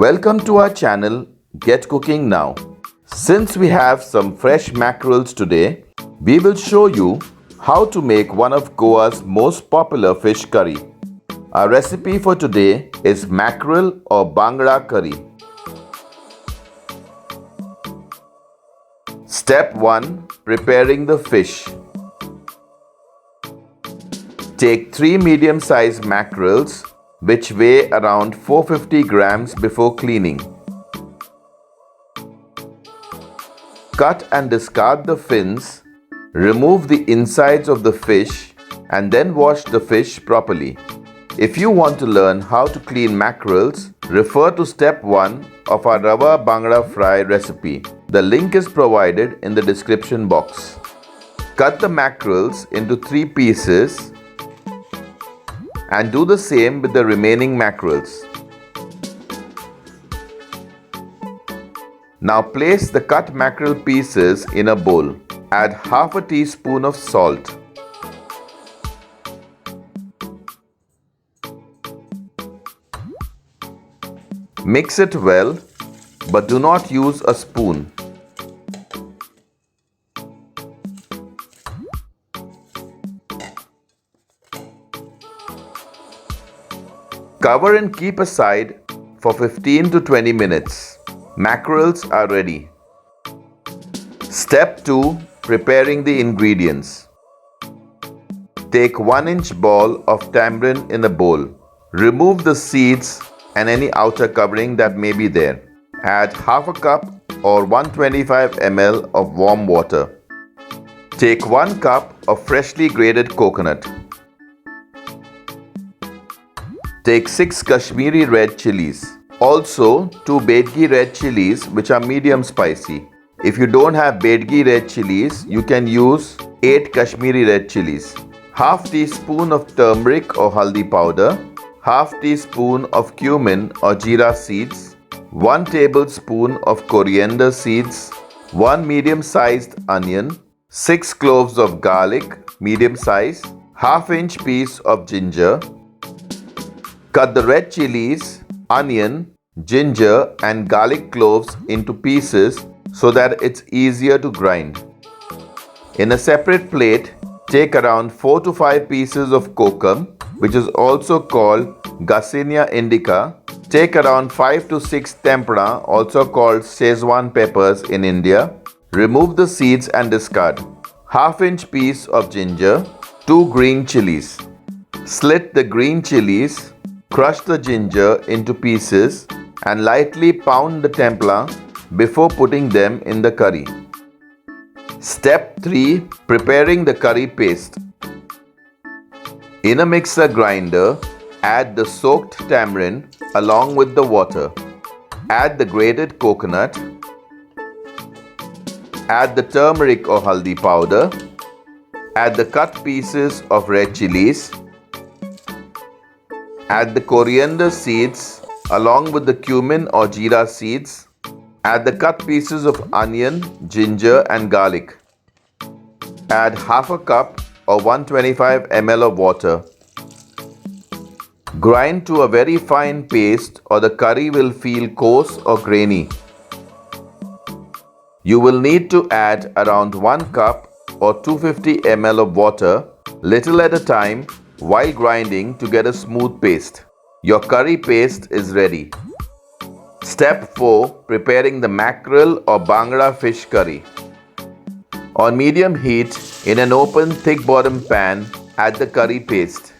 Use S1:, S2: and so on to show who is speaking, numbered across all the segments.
S1: Welcome to our channel Get Cooking Now. Since we have some fresh mackerels today, we will show you how to make one of Goa's most popular fish curry. Our recipe for today is mackerel or bhangra curry. Step 1. Preparing the fish. Take 3 medium-sized mackerels which weigh around 450 grams before cleaning. Cut and discard the fins, remove the insides of the fish and then wash the fish properly. If you want to learn how to clean mackerels, refer to step 1 of our Rava Bhangra fry recipe. The link is provided in the description box. Cut the mackerels into 3 pieces and do the same with the remaining mackerels. Now place the cut mackerel pieces in a bowl. Add half a teaspoon of salt. Mix it well, but do not use a spoon. Cover and keep aside for 15 to 20 minutes. Mackerels are ready. Step 2. Preparing the ingredients. Take 1-inch ball of tamarind in a bowl. Remove the seeds and any outer covering that may be there. Add half a cup or 125 ml of warm water. Take 1 cup of freshly grated coconut. Take 6 Kashmiri red chilies. Also 2 Bedgi red chilies which are medium spicy. If you don't have Bedgi red chilies, you can use 8 Kashmiri red chilies. Half teaspoon of turmeric or haldi powder. Half teaspoon of cumin or jeera seeds. 1 tablespoon of coriander seeds. 1 medium-sized onion. 6 cloves of garlic, medium size. Half-inch piece of ginger. Cut the red chilies, onion, ginger and garlic cloves into pieces so that it's easier to grind. In a separate plate, take around 4 to 5 pieces of kokum, which is also called Garcinia indica. Take around 5 to 6 tempura, also called Szechuan peppers in India. Remove the seeds and discard. Half-inch piece of ginger, 2 green chilies. Slit the green chilies. Crush the ginger into pieces and lightly pound the tempura before putting them in the curry. Step 3. Preparing the curry paste. In a mixer grinder, add the soaked tamarind along with the water. Add the grated coconut. Add the turmeric or haldi powder. Add the cut pieces of red chilies. Add the coriander seeds along with the cumin or jeera seeds. Add the cut pieces of onion, ginger and garlic. Add half a cup or 125 ml of water. Grind to a very fine paste or the curry will feel coarse or grainy. You will need to add around 1 cup or 250 ml of water, little at a time, while grinding to get a smooth paste. Your curry paste is ready. Step 4. Preparing the mackerel or bhangra fish curry. On medium heat, in an open thick bottom pan, add the curry paste.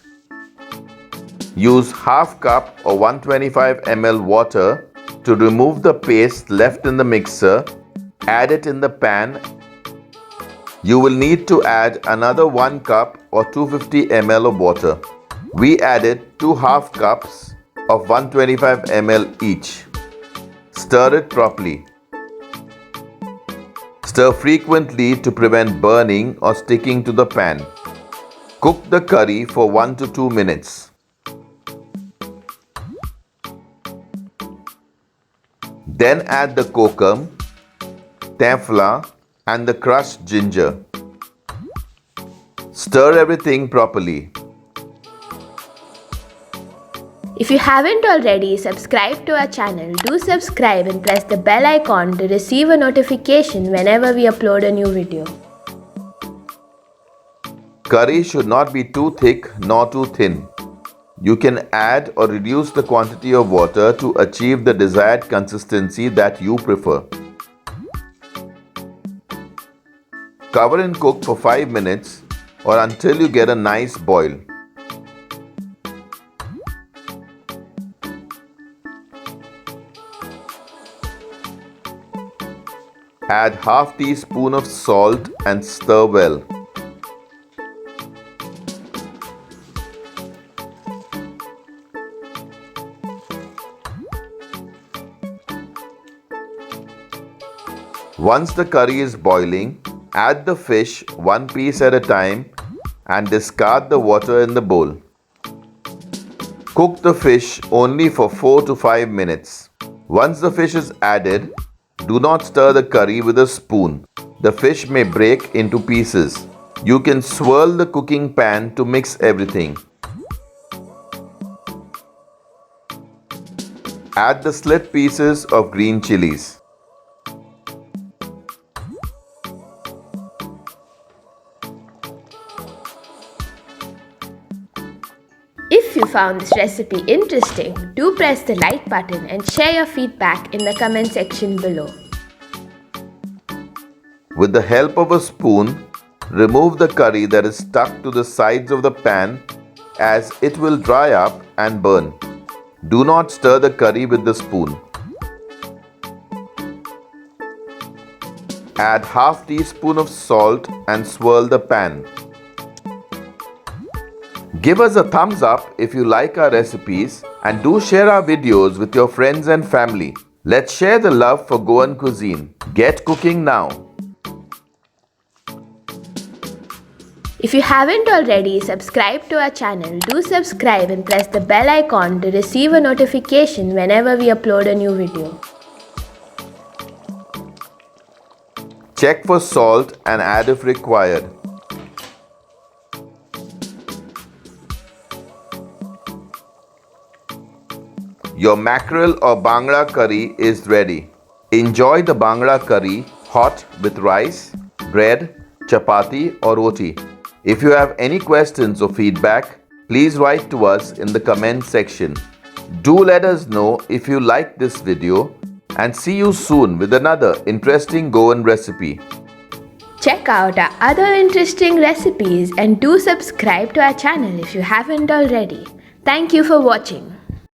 S1: Use half cup or 125 ml water to remove the paste left in the mixer. Add it in the pan. You will need to add another 1 cup or 250 ml of water. We added 2 half cups of 125 ml each. Stir it properly. Stir frequently to prevent burning or sticking to the pan. Cook the curry for 1 to 2 minutes. Then add the kokum, tempura and the crushed ginger. Stir everything properly.
S2: If you haven't already subscribed to our channel, do subscribe and press the bell icon to receive a notification whenever we upload a new video.
S1: Curry should not be too thick nor too thin. You can add or reduce the quantity of water to achieve the desired consistency that you prefer. Cover and cook for 5 minutes or until you get a nice boil. Add half teaspoon of salt and stir well. Once the curry is boiling, add the fish one piece at a time and discard the water in the bowl. Cook the fish only for 4 to 5 minutes. Once the fish is added, do not stir the curry with a spoon. The fish may break into pieces. You can swirl the cooking pan to mix everything. Add the slit pieces of green chilies.
S2: If you found this recipe interesting, do press the like button and share your feedback in the comment section below.
S1: With the help of a spoon, remove the curry that is stuck to the sides of the pan as it will dry up and burn. Do not stir the curry with the spoon. Add half teaspoon of salt and swirl the pan. Give us a thumbs up if you like our recipes and do share our videos with your friends and family. Let's share the love for Goan cuisine. Get cooking now.
S2: If you haven't already subscribed to our channel, do subscribe and press the bell icon to receive a notification whenever we upload a new video.
S1: Check for salt and add if required. Your mackerel or Bhangra curry is ready. Enjoy the Bhangra curry hot with rice, bread, chapati or roti. If you have any questions or feedback, please write to us in the comment section. Do let us know if you like this video and see you soon with another interesting Goan recipe.
S2: Check out our other interesting recipes and do subscribe to our channel if you haven't already. Thank you for watching.